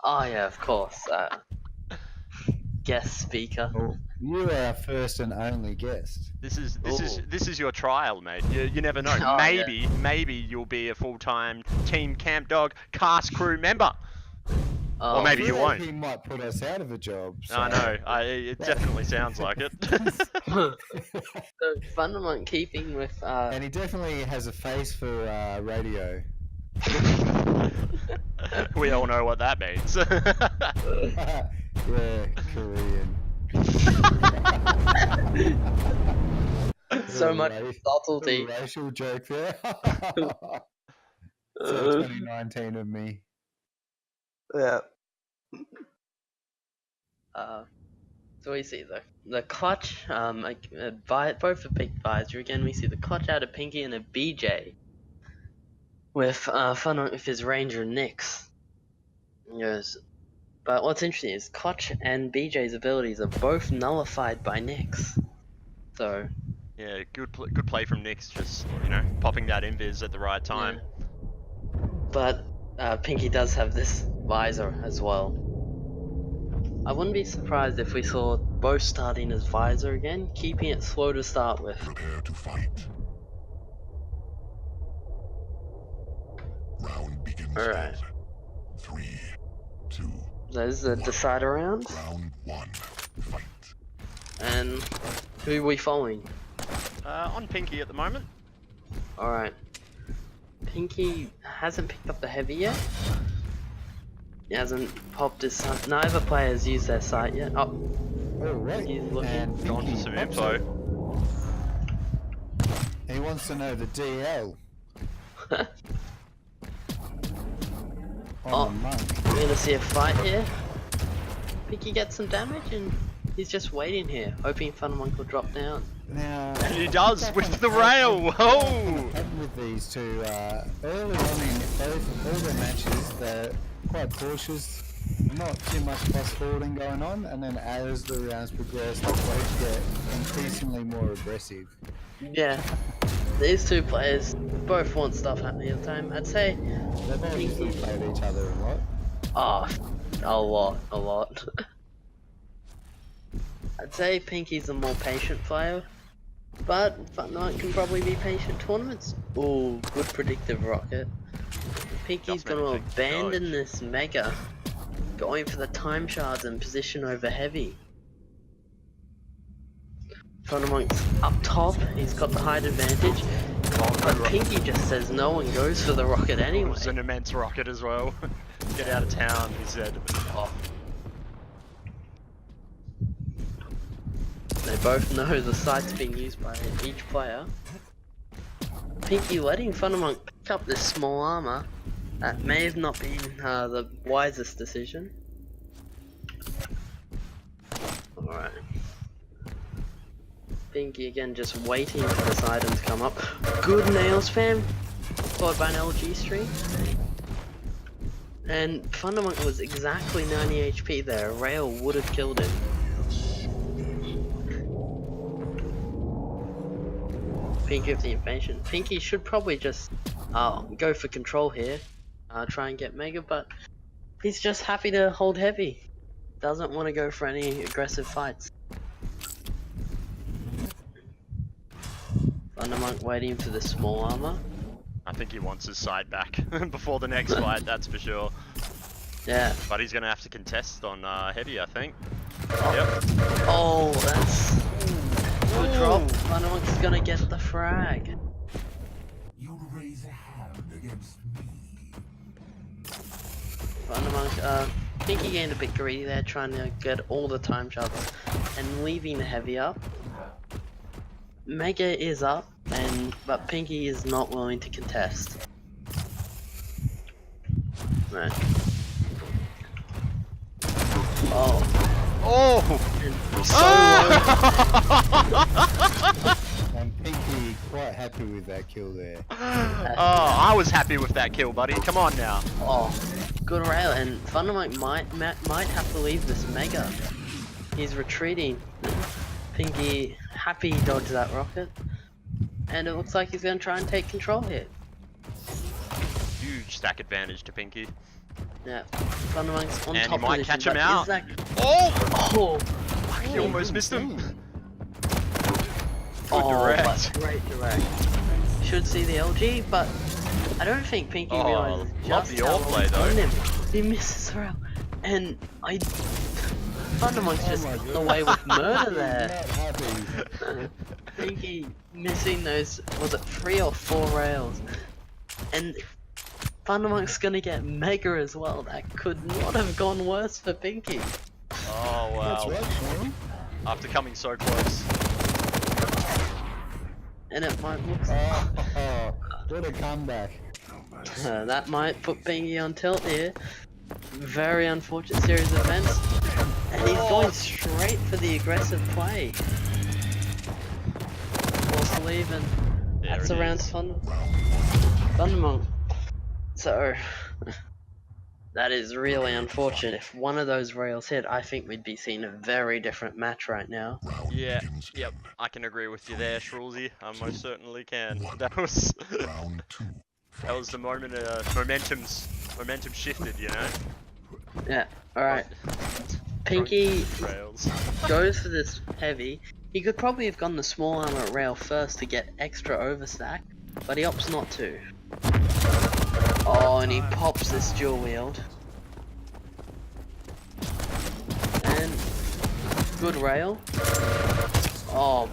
Oh yeah, of course. Guest speaker. You are our first and only guest. This is Ooh. your trial, mate. You never know. Oh, maybe you'll be a full-time Team Camp Dog cast crew member. Oh, Or maybe you won't. He might put us out of a job. So. I know. It definitely sounds like it. So Thundermonk keeping with And he definitely has a face for radio. We all know what that means. Yeah, Korean. so much Ra- subtlety. Racial joke there. So 2019 of me. Yeah. So we see the clutch. Both for Pink Visor again. We see the clutch out of Pinkey and a BJ with Fun with his Ranger Nyx. Yes. But what's interesting is Clutch and BJ's abilities are both nullified by Nyx. So Yeah, good play from Nyx, just popping that invis at the right time. yeah. But Pinkey does have this visor as well. I wouldn't be surprised if we saw both starting as visor again, keeping it slow to start with. Prepare to fight. Round begins. Alright. in 3, 2, There's the decider round. round 1. Fight. And who are we following? On Pinkey at the moment. Alright. Pinkey hasn't picked up the heavy yet. He hasn't popped his sight. Neither player has used their sight yet. Oh, Oh, right. He's looking. And Gone for Pinky some pops info. it. He wants to know the DL. Oh. On the monk. we're gonna see a fight here. Pinkey gets some damage and he's just waiting here, hoping Thundermonk will drop down. Now, And he does with the rail. Oh! happened with these two early on in all their matches, they're quite cautious, not too much fast forwarding going on, and then as the rounds progress, they both get increasingly more aggressive. Yeah, these two players both want stuff happening at the time. I'd say, They've obviously played each other a lot. oh, a lot. I'd say Pinkey's a more patient player, but Thundermonk can probably be patient tournaments. Ooh, good predictive rocket. Pinkey's Just managing gonna to abandon dodge. this mega, going for the time shards and position over heavy. Thundermonk's up top, he's got the height advantage, but Pinkey just says no and goes for the rocket It anyway. was an immense rocket as well. Get out of town, he said. Oh. They both know the sight's being used by each player. Pinkey letting Thundermonk pick up this small armor. That may have not been the wisest decision. Alright. Pinkey again just waiting for this item to come up. Good nail spam, followed by an LG streak. And Thundermonk was exactly 90 HP there. A rail would have killed him. Pinkey with the invasion. Pinkey should probably just go for control here. Try and get Mega, but he's just happy to hold heavy. Doesn't want to go for any aggressive fights. Thundermonk waiting for the small armor. I think he wants his side back before the next fight, that's for sure. Yeah. But he's gonna have to contest on heavy, I think. Oh. Yep. Oh, that's good drop. Thundermonk's gonna get the frag. You raise a hand against me. Thundermonk, Pinkey gained a bit greedy there, trying to get all the time shots and leaving the heavy up. Mega is up, but Pinkey is not willing to contest. Right. Oh. Oh! So And Pinkey quite happy with that kill there. Oh, I was happy with that kill, buddy. Come on now. Oh, good rail, and Thundermonk might have to leave this Mega. He's retreating. Pinkey happy he dodged that rocket, and it looks like he's going to try and take control here. Huge stack advantage to Pinkey. Yeah, Thundermonk's on And top he might position, catch him but out. is that... Oh! Oh, He almost missed him. oh, direct. but great direct. Should see the LG, but I don't think Pinkey Oh, realizes love just the how all play, long though. him. He misses her out, and Thundermonk's just my got God. away with murder there. Not happy. Pinkey missing those, was it 3 or 4 rails? And Thundermonk's gonna get Mega as well. That could not have gone worse for Pinkey. Oh, That's wow. right, Sean. After coming so close. And it might look... Oh, what a comeback. that might put Pinkey on tilt here. Very unfortunate series of events. And he's going straight for the aggressive play. Force leave, and There that's it around is. Thundermonk. So, that is really unfortunate. If one of those rails hit, I think we'd be seeing a very different match right now. Round Yeah, begins yep, in I can agree with you there, Shrulzy. I most certainly can. That was round 2. that was the moment momentum shifted, you know. Yeah, alright. Pinkey Trails. goes for this heavy. He could probably have gone the small armor rail first to get extra overstack, but he opts not to. Oh, and he pops this dual wield. And good rail. Oh,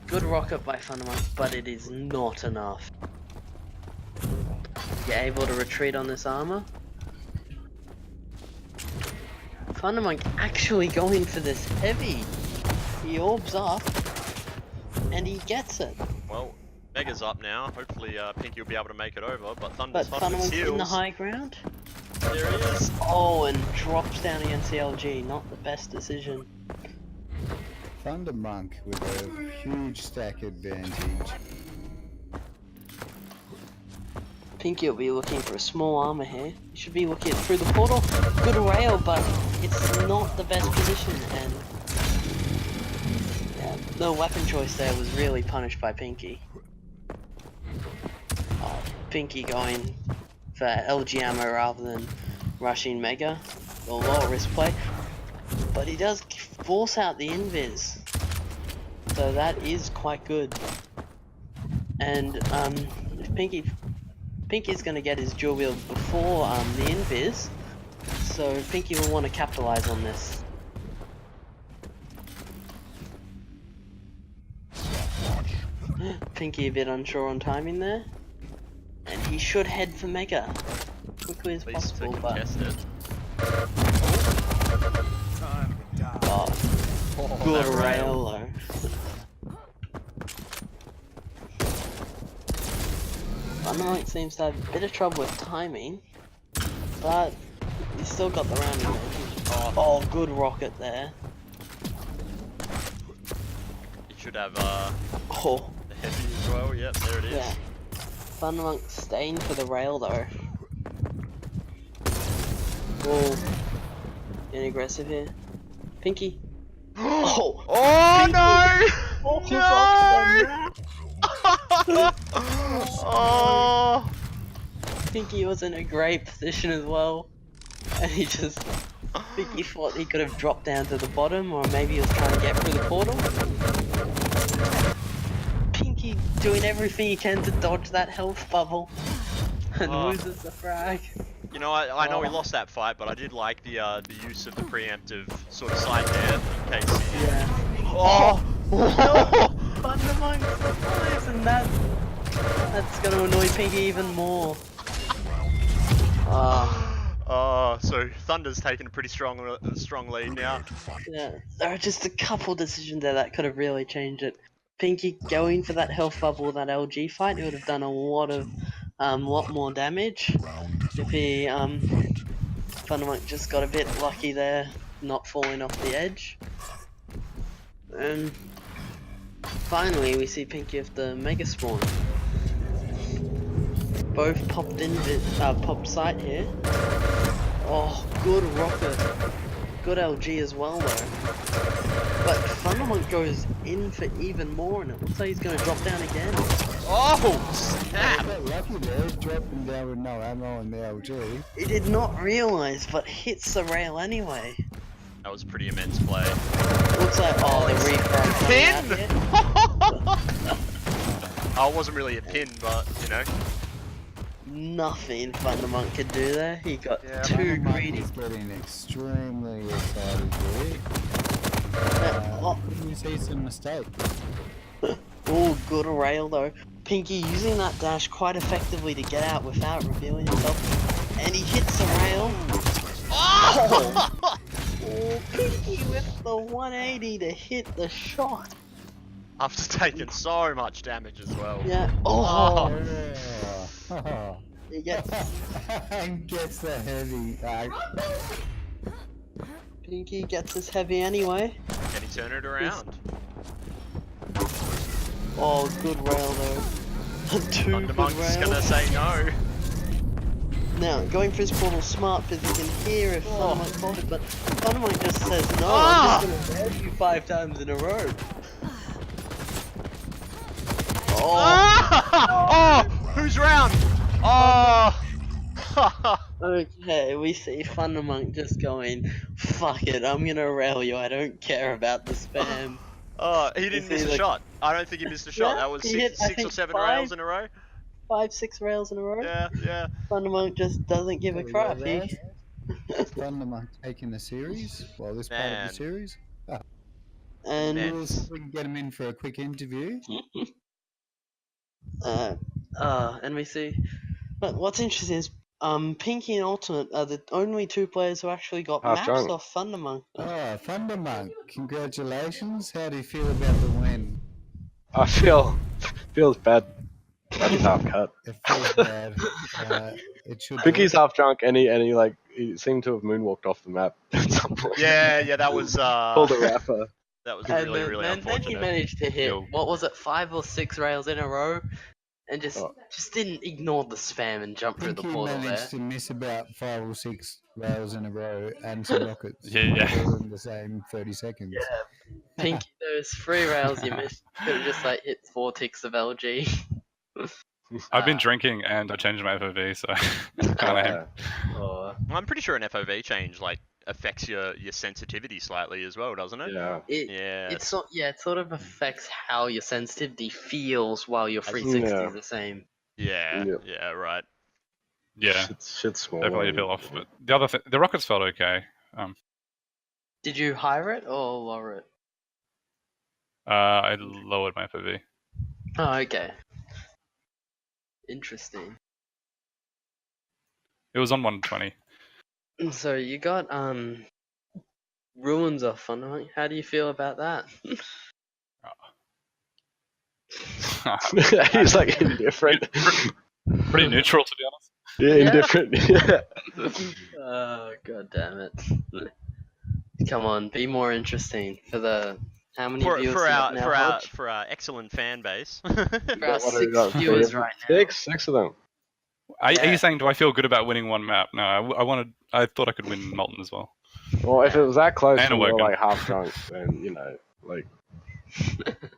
good rocket by Thundermonk, but it is not enough. You're able to retreat on this armor. Thundermonk actually going for this heavy. He orbs up, and he gets it. Well, Mega's up now. Hopefully, Pinkey will be able to make it over. But But Thundermonk's Thundermonk's in the heels. high ground. There he is. Oh, and drops down against the LG. Not the best decision. Thundermonk with a huge stack advantage. Pinkey will be looking for a small armor here. He should be looking through the portal. Good rail, but it's not the best position. And yeah, the weapon choice there was really punished by Pinkey. Oh, Pinkey going for LG ammo rather than rushing Mega. The lower risk play. But he does force out the invis. So that is quite good. And if Pinkey's going to get his dual wield before the invis, so Pinkey will want to capitalize on this. Pinkey a bit unsure on timing there, and he should head for Mega quickly as At least to possible. But contest it. oh, good that rail though. Thundermonk seems to have a bit of trouble with timing, but he's still got the round advantage. Oh, good rocket there. He should have Oh, the heavy as well. Yep, there it is. yeah. Thundermonk staying for the rail though. Oh, getting aggressive here. Pinkey. Oh, Oh no! oh, he No! rocks the map. Oh! Pinkey was in a great position as well, and he just, I think he thought he could have dropped down to the bottom, or maybe he was trying to get through the portal. Pinkey Pinky doing everything he can to dodge that health bubble and Oh. loses the frag. You know, I know we lost that fight, but I did like the use of the preemptive sort of side there in case. Yeah. Oh! Thundermonk survives, and that's gonna annoy Pinky even more. Oh, so Thunder's taking a pretty strong lead now. Yeah, there are just a couple decisions there that could have really changed it. Pinky going for that health bubble, that LG fight, it would have done a lot more damage. If he, Thundermonk just got a bit lucky there, not falling off the edge. And finally, we see Pinky with the Mega Spawn. Both popped sight here. Oh, good rocket. Good LG as well though. But Thundermonk goes in for even more, and it looks like he's going to drop down again. Oh, snap! Got lucky there, dropping down with no ammo in the LG. He did not realise, but hits the rail anyway. That was a pretty immense play. Looks like, oh, the refrag Pin! Oh, it wasn't really a pin, but, you know. Nothing Thundermonk could do there. He got too Thundermonk greedy. is getting extremely excited here. You see some mistake. Oh, good rail though. Pinky using that dash quite effectively to get out without revealing himself. And he hits the rail. Oh! Oh, Pinky with the 180 to hit the shot. After taking so much damage as well. Yeah. Oh! Oh. He gets... And gets the heavy. Pinky gets his heavy anyway. Can he turn it around? Oh, good rail though. Two good Thundermonk's rails. gonna say no. Now, going for his portal smart because he can hear if Thundermonk folded, but Thundermonk just says no, I'm just gonna rail you 5 times in a row. Oh! Who's round? Oh! Okay, we see Thundermonk just going, fuck it, I'm gonna rail you, I don't care about the spam. Oh, he didn't miss a shot. I don't think he missed a shot. Yeah, that was he hit, I six or think, 7 5. rails in a row. 5-6 rails in a row. Yeah, yeah. Thundermonk just doesn't give a crap. He... Thundermonk taking the series. Well, this part of the series. And We can get him in for a quick interview. and we see. But what's interesting is Pinky and Ultimate are the only 2 players who actually got maps off Thundermonk. Oh, Thundermonk! Congratulations. How do you feel about the win? I feels bad. That's half cut. It feels bad. It should. Pinkey's half drunk, and he seemed to have moonwalked off the map at some point. Yeah, that was Pulled a rapper. that was And really then unfortunate. he managed to hit, Yo. what was it, 5 or 6 rails in a row, and just didn't ignore the spam and jump through the Pinkey portal managed there. to miss about 5 or 6 rails in a row and some rockets. Yeah. All in the same 30 seconds. Yeah, Pinky, those 3 rails you missed, could have just like hit 4 ticks of LG. I've been drinking and I changed my FOV, so kind of him. Or I'm pretty sure an FOV change like affects your sensitivity slightly as well, doesn't it? Yeah. Yeah. it sort of affects how your sensitivity feels while your 360 Yeah. is the same. Yeah, Yep. yeah, right. Yeah, Shit's small. definitely a bit off. But the rockets felt okay. Did you higher it or lower it? I lowered my FOV. Oh, okay. Interesting. It was on 120. So you got ruins off Thundermonk. How do you feel about that? He's like indifferent. Pretty neutral, to be honest. Yeah, indifferent. Yeah. Oh, god damn it. Come on, be more interesting for the how many viewers For we got our now? for our excellent fan base. For our What have we 6 got? viewers right now. Six of them. Are Yeah. you saying, do I feel good about winning one map? No, I thought I could win Molten as well. Well, if it was that close And and we were Awoken. like half drunk, then like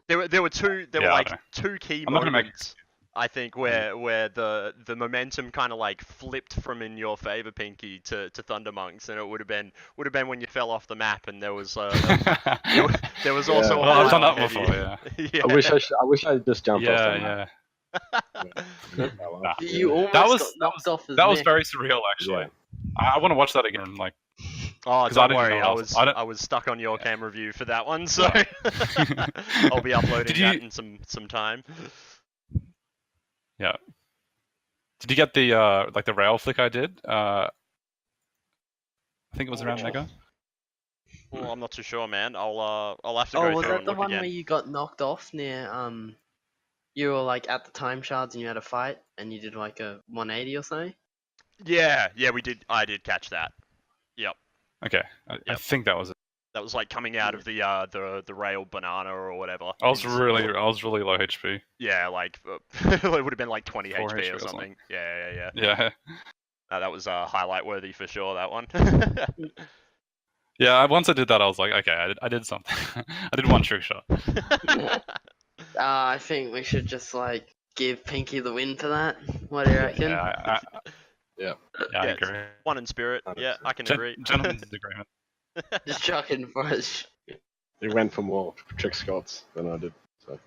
There were Yeah, I like know. 2 key I'm not gonna make- moments I think where the momentum kind of like flipped from in your favor, Pinkey, to Thundermonks, and it would have been when you fell off the map, and there was there was also a Well, I've done that highlight before, yeah. yeah. I wish I just jumped off the map. Yeah. Oh, well. You almost That was got knocked off as that was Mick. very surreal, actually. Yeah. I want to watch that again. Like, Oh, 'cause I don't didn't worry, know I was stuck on your camera view for that one, so I'll be uploading Did you- that in some time. yeah. Did you get the like the rail flick I did? I think it was around Mega. Well, I'm not too sure, man. I'll have to Oh, go was through that and the look one again. where you got knocked off near you were like at the time shards and you had a fight and you did like a 180 or something? Yeah, we did. I did catch that. Yep, Okay, I Yep. think that was it. that was like coming out of the rail banana or whatever. I was really low HP. Yeah, like it would have been like 20 4 HP HP or or something. something. Yeah. Yeah. That was highlight worthy for sure. That one. Yeah, once I did that, I was like, okay, I did something. I did one trick shot. I think we should just like give Pinky the win for that. What do you reckon? Yeah, Yeah. I Yeah, agree. One in spirit. Yeah, I can agree. Gentlemen's agreement. Just chucking for us. It went for more trick shots than I did. So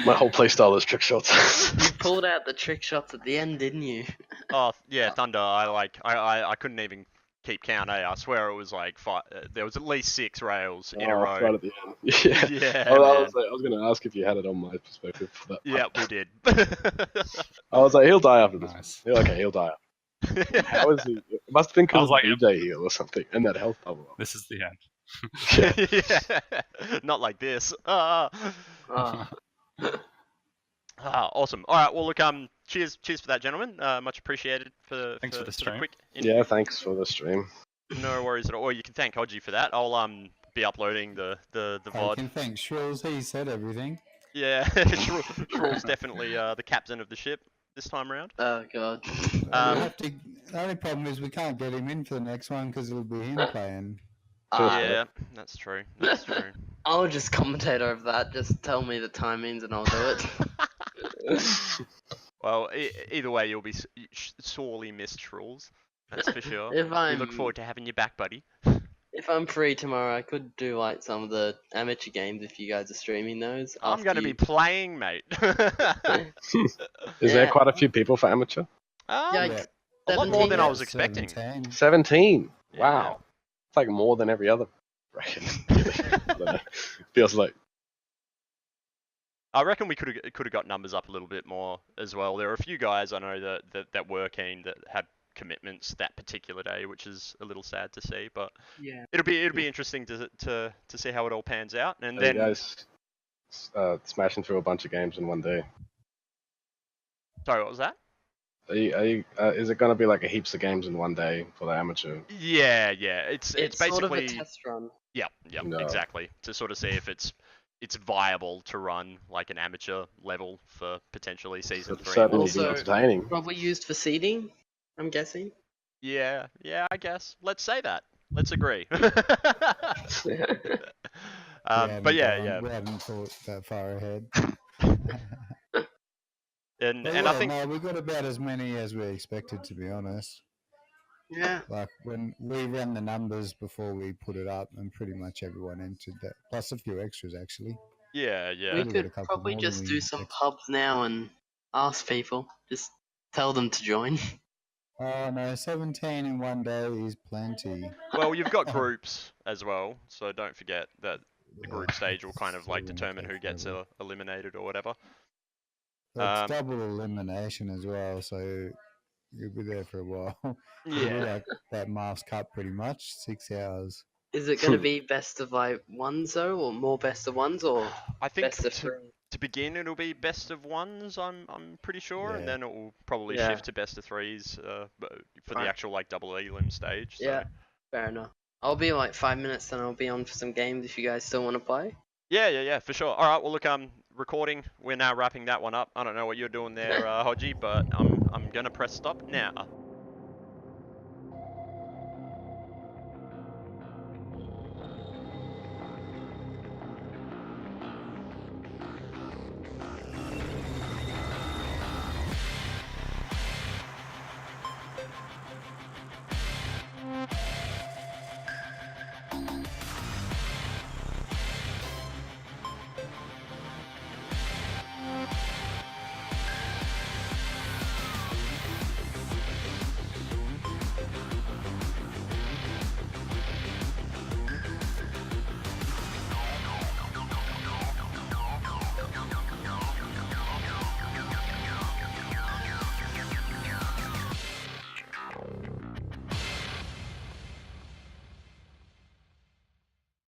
my whole playstyle is trick shots. You pulled out the trick shots at the end, didn't you? Oh yeah, Thunder. I couldn't even keep count. I swear it was like five. There was at least 6 rails in a row. Right at the end. Yeah. Yeah, I man. was going to ask if you had it on my perspective for that. Yeah, we did. I was like, he'll die after this. Nice. You're okay, he'll die. How is he? It must have been I because was of like, DJ heal or something, and that health bubble. This is the end. Yeah. Not like this. Ah. Oh, Awesome. All right. Well, look. Cheers for that, gentlemen. Much appreciated for Thanks for the stream. quick. Yeah, thanks for the stream. No worries at all. Or you can thank Hodgie for that. I'll be uploading the I VOD. can thank Shrills, he said everything. Yeah, Shrawl's definitely the captain of the ship this time around. oh god. The only problem is we can't get him in for the next one because it'll be him playing. Yeah, that's true. That's true. I'll just commentate over that. Just tell me the timings and I'll do it. Well, either way, you'll be sorely missed, Shrawls. That's for sure. If We I'm look forward to having you back, buddy. if I'm free tomorrow, I could do like some of the amateur games if you guys are streaming those. I'm going to be playing, mate. Is there Yeah. quite a few people for amateur? Yeah, a lot more than I was 17. expecting. 17. Yeah. Wow. It's like more than every other bracket. I don't know. Feels like. I reckon we could have got numbers up a little bit more as well. There are a few guys I know that were keen that had commitments that particular day, which is a little sad to see. But yeah. it'll be interesting to see how it all pans out. And Are then you guys smashing through a bunch of games in one day? sorry, what was that? Is it going to be like a heaps of games in one day for the amateur? Yeah. It's basically sort of a test run. Yeah, No. exactly. To sort of see if it's viable to run like an amateur level for potentially season It'll 3. certainly Also- be entertaining. Probably used for seeding, I'm guessing. Yeah, I guess. Let's say that. Let's agree. But yeah. We haven't thought that far ahead. And But I yeah, think no, we got about as many as we expected, to be honest. Yeah. Like when we ran the numbers before we put it up, and pretty much everyone entered that, plus a few extras actually. yeah. We Probably got a could couple probably more just than do we some expected. pubs now and ask people. Just tell them to join. Oh no, 17 in one day is plenty. Well, you've got groups as well, so don't forget that the group stage will kind of like determine who gets eliminated or whatever. It's double elimination as well, so you'll be there for a while. It'll be Yeah. like that Mars Cup pretty much, 6 hours. Is it going to be best of like ones though, or more best of ones, or I think best of three? to begin it'll be best of ones. I'm pretty sure, and Yeah. then it will probably Yeah. shift to best of threes for the Right. actual like double elim stage. So. Yeah, fair enough. I'll be like 5 minutes, then I'll be on for some games if you guys still want to play. Yeah, for sure. All right, well look, recording. We're now wrapping that one up. I don't know what you're doing there, Hodgie, but I'm gonna press stop now.